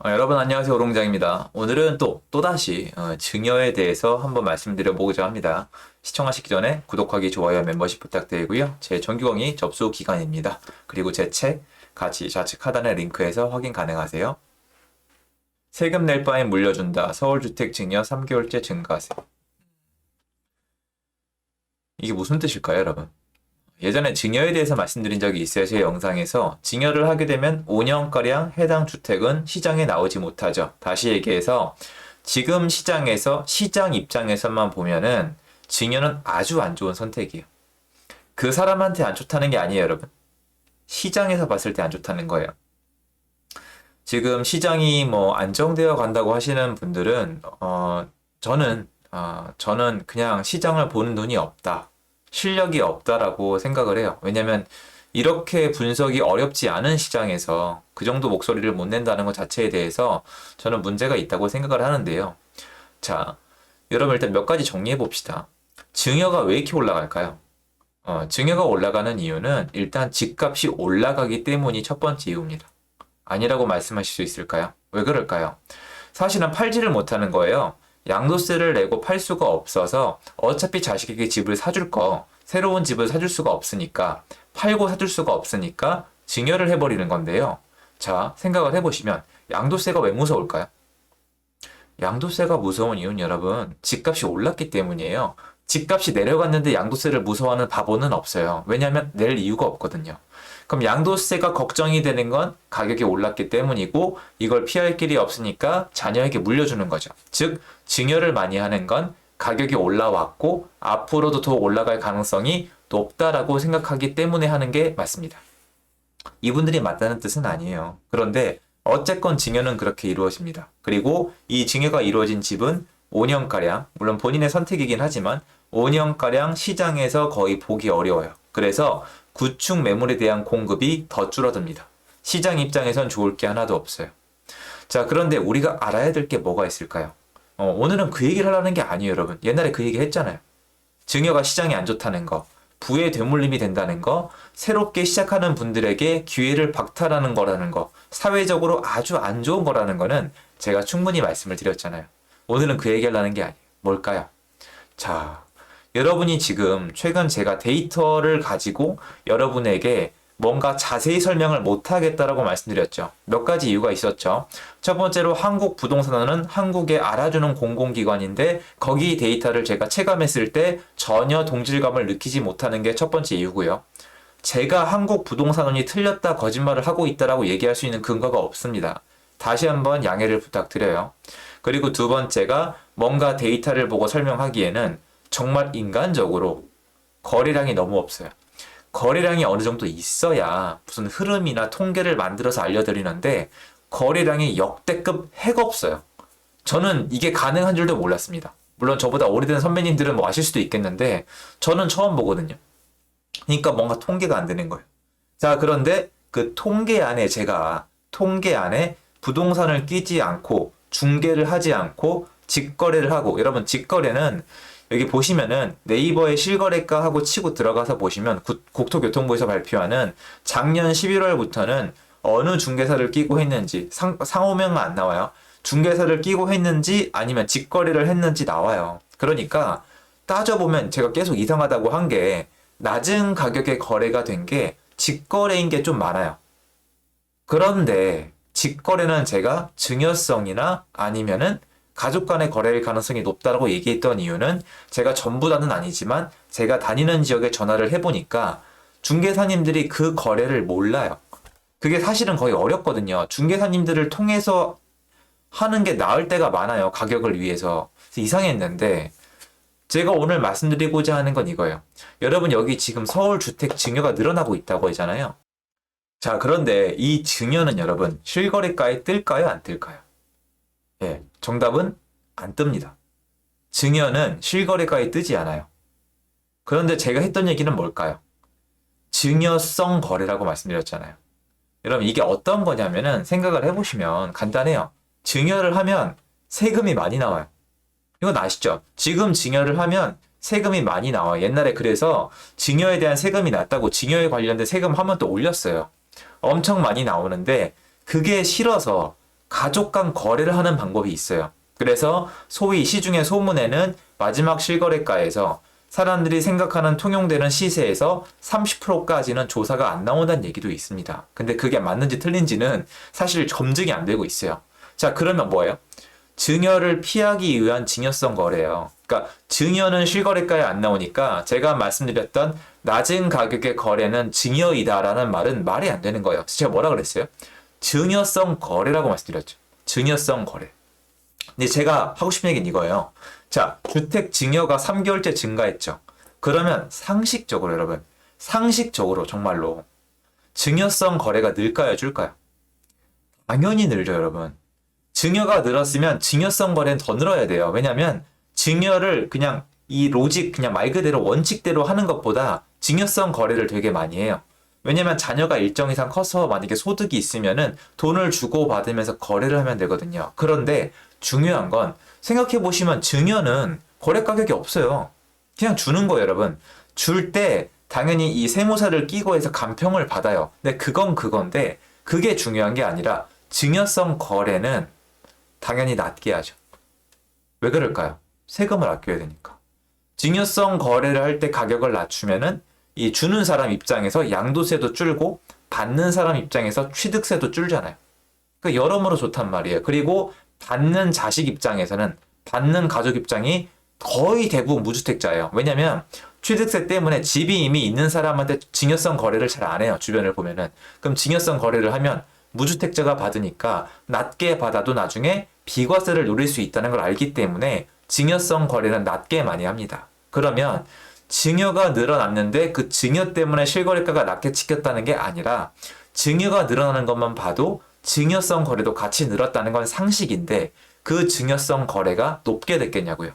여러분 안녕하세요. 오롱장입니다. 오늘은 또다시 증여에 대해서 한번 말씀드려보고자 합니다. 시청하시기 전에 구독하기, 좋아요, 멤버십 부탁드리고요. 제 정기 강의 접수 기간입니다. 그리고 제 책 같이 좌측 하단의 링크에서 확인 가능하세요. 세금 낼 바엔 물려준다. 서울주택 증여 3개월째 증가세. 이게 무슨 뜻일까요, 여러분? 예전에 증여에 대해서 말씀드린 적이 있어요. 제 영상에서 증여를 하게 되면 5년가량 해당 주택은 시장에 나오지 못하죠. 다시 얘기해서 지금 시장에서 시장 입장에서만 보면은 증여는 아주 안 좋은 선택이에요. 그 사람한테 안 좋다는 게 아니에요, 여러분. 시장에서 봤을 때 안 좋다는 거예요. 지금 시장이 뭐 안정되어 간다고 하시는 분들은 저는 그냥 시장을 보는 눈이 없다. 실력이 없다라고 생각을 해요. 왜냐면 이렇게 분석이 어렵지 않은 시장에서 그 정도 목소리를 못 낸다는 것 자체에 대해서 저는 문제가 있다고 생각을 하는데요. 자, 여러분 일단 몇 가지 정리해 봅시다. 증여가 왜 이렇게 올라갈까요? 증여가 올라가는 이유는 일단 집값이 올라가기 때문이 첫 번째 이유입니다. 아니라고 말씀하실 수 있을까요? 왜 그럴까요? 사실은 팔지를 못하는 거예요. 양도세를 내고 팔 수가 없어서 어차피 자식에게 집을 사줄 새로운 집을 사줄 수가 없으니까, 팔고 사줄 수가 없으니까 증여를 해버리는 건데요. 자, 생각을 해보시면 양도세가 왜 무서울까요? 양도세가 무서운 이유는 여러분, 집값이 올랐기 때문이에요. 집값이 내려갔는데 양도세를 무서워하는 바보는 없어요. 왜냐하면 낼 이유가 없거든요. 그럼 양도세가 걱정이 되는 건 가격이 올랐기 때문이고, 이걸 피할 길이 없으니까 자녀에게 물려주는 거죠. 즉, 증여를 많이 하는 건 가격이 올라왔고 앞으로도 더 올라갈 가능성이 높다라고 생각하기 때문에 하는 게 맞습니다. 이분들이 맞다는 뜻은 아니에요. 그런데 어쨌건 증여는 그렇게 이루어집니다. 그리고 이 증여가 이루어진 집은 5년가량, 물론 본인의 선택이긴 하지만 5년가량 시장에서 거의 보기 어려워요. 그래서 구축 매물에 대한 공급이 더 줄어듭니다. 시장 입장에선 좋을 게 하나도 없어요. 자, 그런데 우리가 알아야 될 게 뭐가 있을까요? 오늘은 그 얘기를 하려는 게 아니에요, 여러분. 옛날에 그 얘기 했잖아요. 증여가 시장이 안 좋다는 거, 부의 되물림이 된다는 거, 새롭게 시작하는 분들에게 기회를 박탈하는 거라는 거, 사회적으로 아주 안 좋은 거라는 거는 제가 충분히 말씀을 드렸잖아요. 오늘은 그 얘기 하려는 게 아니에요. 뭘까요? 자, 여러분이 지금 최근 제가 데이터를 가지고 여러분에게 뭔가 자세히 설명을 못 하겠다라고 말씀드렸죠. 몇 가지 이유가 있었죠. 첫 번째로 한국부동산원은 한국에 알아주는 공공기관인데 거기 데이터를 제가 체감했을 때 전혀 동질감을 느끼지 못하는 게 첫 번째 이유고요. 제가 한국부동산원이 틀렸다, 거짓말을 하고 있다라고 얘기할 수 있는 근거가 없습니다. 다시 한번 양해를 부탁드려요. 그리고 두 번째가 뭔가 데이터를 보고 설명하기에는 정말 인간적으로 거래량이 너무 없어요. 거래량이 어느 정도 있어야 무슨 흐름이나 통계를 만들어서 알려드리는데 거래량이 역대급 핵 없어요. 저는 이게 가능한 줄도 몰랐습니다. 물론 저보다 오래된 선배님들은 뭐 아실 수도 있겠는데 저는 처음 보거든요. 그러니까 뭔가 통계가 안 되는 거예요. 자, 그런데 그 통계 안에 부동산을 끼지 않고 중개를 하지 않고 직거래를 하고, 여러분 직거래는 여기 보시면은 네이버에 실거래가 하고 치고 들어가서 보시면 국토교통부에서 발표하는 작년 11월부터는 어느 중개사를 끼고 했는지 상호명만 안 나와요. 중개사를 끼고 했는지 아니면 직거래를 했는지 나와요. 그러니까 따져보면 제가 계속 이상하다고 한 게 낮은 가격에 거래가 된 게 직거래인 게 좀 많아요. 그런데 직거래는 제가 증여성이나 아니면은 가족 간의 거래일 가능성이 높다고 얘기했던 이유는 제가 전부 다는 아니지만 제가 다니는 지역에 전화를 해보니까 중개사님들이 그 거래를 몰라요. 그게 사실은 거의 어렵거든요. 중개사님들을 통해서 하는 게 나을 때가 많아요. 가격을 위해서. 그래서 이상했는데 제가 오늘 말씀드리고자 하는 건 이거예요. 여러분 여기 지금 서울 주택 증여가 늘어나고 있다고 하잖아요. 자, 그런데 이 증여는 여러분 실거래가에 뜰까요? 안 뜰까요? 예, 정답은 안 뜹니다. 증여는 실거래가에 뜨지 않아요. 그런데 제가 했던 얘기는 뭘까요? 증여성 거래라고 말씀드렸잖아요. 여러분 이게 어떤 거냐면은 생각을 해보시면 간단해요. 증여를 하면 세금이 많이 나와요. 이건 아시죠? 지금 증여를 하면 세금이 많이 나와요. 옛날에 그래서 증여에 대한 세금이 낮다고 증여에 관련된 세금 한 번 또 올렸어요. 엄청 많이 나오는데 그게 싫어서 가족 간 거래를 하는 방법이 있어요. 그래서 소위 시중의 소문에는 마지막 실거래가에서 사람들이 생각하는 통용되는 시세에서 30%까지는 조사가 안 나온다는 얘기도 있습니다. 근데 그게 맞는지 틀린지는 사실 검증이 안 되고 있어요. 자, 그러면 뭐예요? 증여를 피하기 위한 증여성 거래예요. 그러니까 증여는 실거래가에 안 나오니까 제가 말씀드렸던 낮은 가격의 거래는 증여이다라는 말은 말이 안 되는 거예요. 제가 뭐라 그랬어요? 증여성 거래라고 말씀드렸죠. 증여성 거래. 근데 제가 하고 싶은 얘기는 이거예요. 자, 주택 증여가 3개월째 증가했죠. 그러면 상식적으로 여러분, 상식적으로 정말로 증여성 거래가 늘까요, 줄까요? 당연히 늘죠, 여러분. 증여가 늘었으면 증여성 거래는 더 늘어야 돼요. 왜냐면 증여를 그냥 이 로직 그냥 말 그대로 원칙대로 하는 것보다 증여성 거래를 되게 많이 해요. 왜냐면 자녀가 일정 이상 커서 만약에 소득이 있으면은 돈을 주고 받으면서 거래를 하면 되거든요. 그런데 중요한 건 생각해 보시면 증여는 거래 가격이 없어요. 그냥 주는 거예요, 여러분. 줄 때 당연히 이 세무사를 끼고 해서 간평을 받아요. 근데 그건 그건데 그게 중요한 게 아니라 증여성 거래는 당연히 낮게 하죠. 왜 그럴까요? 세금을 아껴야 되니까. 증여성 거래를 할 때 가격을 낮추면은 이 주는 사람 입장에서 양도세도 줄고 받는 사람 입장에서 취득세도 줄잖아요. 그러니까 여러모로 좋단 말이에요. 그리고 받는 자식 입장에서는 받는 가족 입장이 거의 대부분 무주택자예요. 왜냐면 취득세 때문에 집이 이미 있는 사람한테 증여성 거래를 잘 안 해요. 주변을 보면은. 그럼 증여성 거래를 하면 무주택자가 받으니까 낮게 받아도 나중에 비과세를 노릴 수 있다는 걸 알기 때문에 증여성 거래는 낮게 많이 합니다. 그러면 증여가 늘어났는데 그 증여 때문에 실거래가가 낮게 찍혔다는 게 아니라 증여가 늘어나는 것만 봐도 증여성 거래도 같이 늘었다는 건 상식인데 그 증여성 거래가 높게 됐겠냐고요.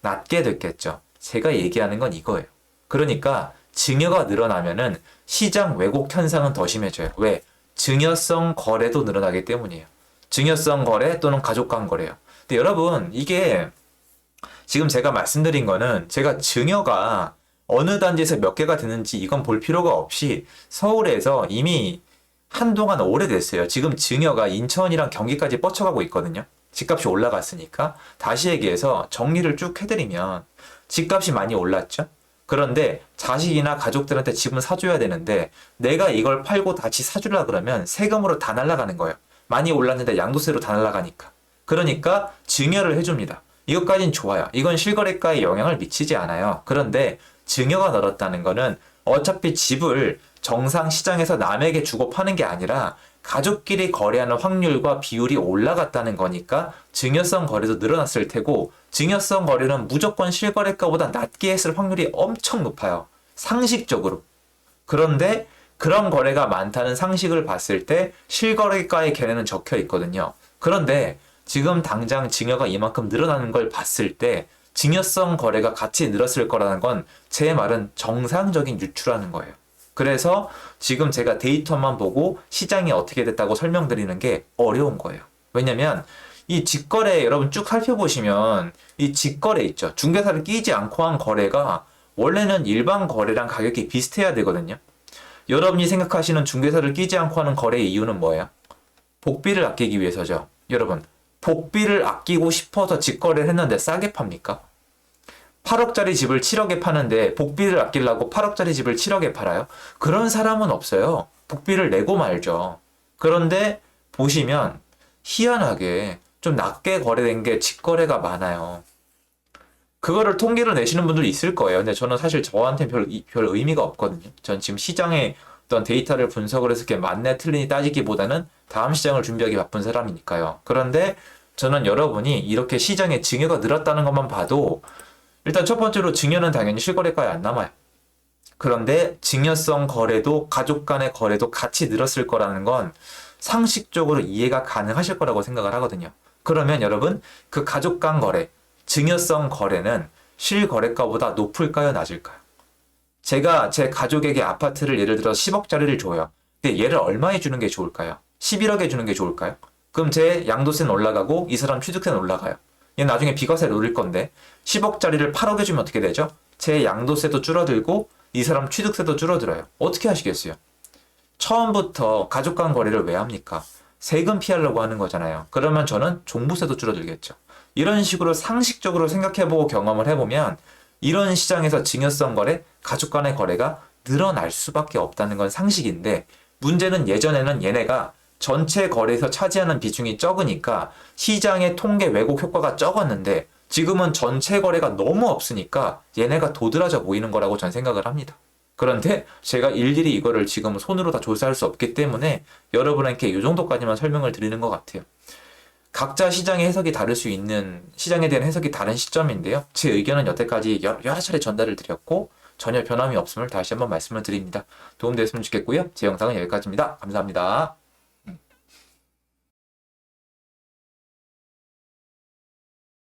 낮게 됐겠죠. 제가 얘기하는 건 이거예요. 그러니까 증여가 늘어나면은 시장 왜곡 현상은 더 심해져요. 왜? 증여성 거래도 늘어나기 때문이에요. 증여성 거래 또는 가족 간 거래요. 근데 여러분 이게 지금 제가 말씀드린 거는 제가 증여가 어느 단지에서 몇 개가 되는지 이건 볼 필요가 없이 서울에서 이미 한동안 오래됐어요. 지금 증여가 인천이랑 경기까지 뻗쳐가고 있거든요. 집값이 올라갔으니까. 다시 얘기해서 정리를 쭉 해드리면 집값이 많이 올랐죠. 그런데 자식이나 가족들한테 집은 사줘야 되는데 내가 이걸 팔고 다시 사주려 그러면 세금으로 다 날아가는 거예요. 많이 올랐는데 양도세로 다 날아가니까. 그러니까 증여를 해줍니다. 이것까진 좋아요. 이건 실거래가에 영향을 미치지 않아요. 그런데 증여가 늘었다는 거는 어차피 집을 정상 시장에서 남에게 주고 파는 게 아니라 가족끼리 거래하는 확률과 비율이 올라갔다는 거니까 증여성 거래도 늘어났을 테고 증여성 거래는 무조건 실거래가보다 낮게 했을 확률이 엄청 높아요. 상식적으로. 그런데 그런 거래가 많다는 상식을 봤을 때 실거래가의 견해는 적혀 있거든요. 그런데 지금 당장 증여가 이만큼 늘어나는 걸 봤을 때 증여성 거래가 같이 늘었을 거라는 건 제 말은 정상적인 유추라는 거예요. 그래서 지금 제가 데이터만 보고 시장이 어떻게 됐다고 설명드리는 게 어려운 거예요. 왜냐면 이 직거래 여러분 쭉 살펴보시면 이 직거래 있죠. 중개사를 끼지 않고 한 거래가 원래는 일반 거래랑 가격이 비슷해야 되거든요. 여러분이 생각하시는 중개사를 끼지 않고 하는 거래의 이유는 뭐예요? 복비를 아끼기 위해서죠. 여러분, 복비를 아끼고 싶어서 직거래를 했는데 싸게 팝니까? 8억짜리 집을 7억에 파는데 복비를 아끼려고 8억짜리 집을 7억에 팔아요? 그런 사람은 없어요. 복비를 내고 말죠. 그런데 보시면 희한하게 좀 낮게 거래된 게 직거래가 많아요. 그거를 통계를 내시는 분들이 있을 거예요. 근데 저는 사실 저한테는 별 의미가 없거든요. 전 지금 시장의 어떤 데이터를 분석을 해서 그게 맞네 틀리니 따지기보다는 다음 시장을 준비하기 바쁜 사람이니까요. 그런데 저는 여러분이 이렇게 시장에 증여가 늘었다는 것만 봐도 일단 첫 번째로 증여는 당연히 실거래가에 안 남아요. 그런데 증여성 거래도 가족 간의 거래도 같이 늘었을 거라는 건 상식적으로 이해가 가능하실 거라고 생각을 하거든요. 그러면 여러분 그 가족 간 거래, 증여성 거래는 실거래가보다 높을까요, 낮을까요? 제가 제 가족에게 아파트를 예를 들어 10억짜리를 줘요. 근데 얘를 얼마에 주는 게 좋을까요? 11억에 주는 게 좋을까요? 그럼 제 양도세는 올라가고 이 사람 취득세는 올라가요. 얘 나중에 비과세를 노릴 건데 10억짜리를 8억에 주면 어떻게 되죠? 제 양도세도 줄어들고 이 사람 취득세도 줄어들어요. 어떻게 하시겠어요? 처음부터 가족 간 거래를 왜 합니까? 세금 피하려고 하는 거잖아요. 그러면 저는 종부세도 줄어들겠죠. 이런 식으로 상식적으로 생각해보고 경험을 해보면 이런 시장에서 증여성 거래, 가족 간의 거래가 늘어날 수밖에 없다는 건 상식인데 문제는 예전에는 얘네가 전체 거래에서 차지하는 비중이 적으니까 시장의 통계 왜곡 효과가 적었는데 지금은 전체 거래가 너무 없으니까 얘네가 도드라져 보이는 거라고 전 생각을 합니다. 그런데 제가 일일이 이거를 지금 손으로 다 조사할 수 없기 때문에 여러분에게 이 정도까지만 설명을 드리는 것 같아요. 각자 시장의 해석이 다를 수 있는 시장에 대한 해석이 다른 시점인데요. 제 의견은 여태까지 여러 차례 전달을 드렸고 전혀 변함이 없음을 다시 한번 말씀을 드립니다. 도움되었으면 좋겠고요. 제 영상은 여기까지입니다. 감사합니다.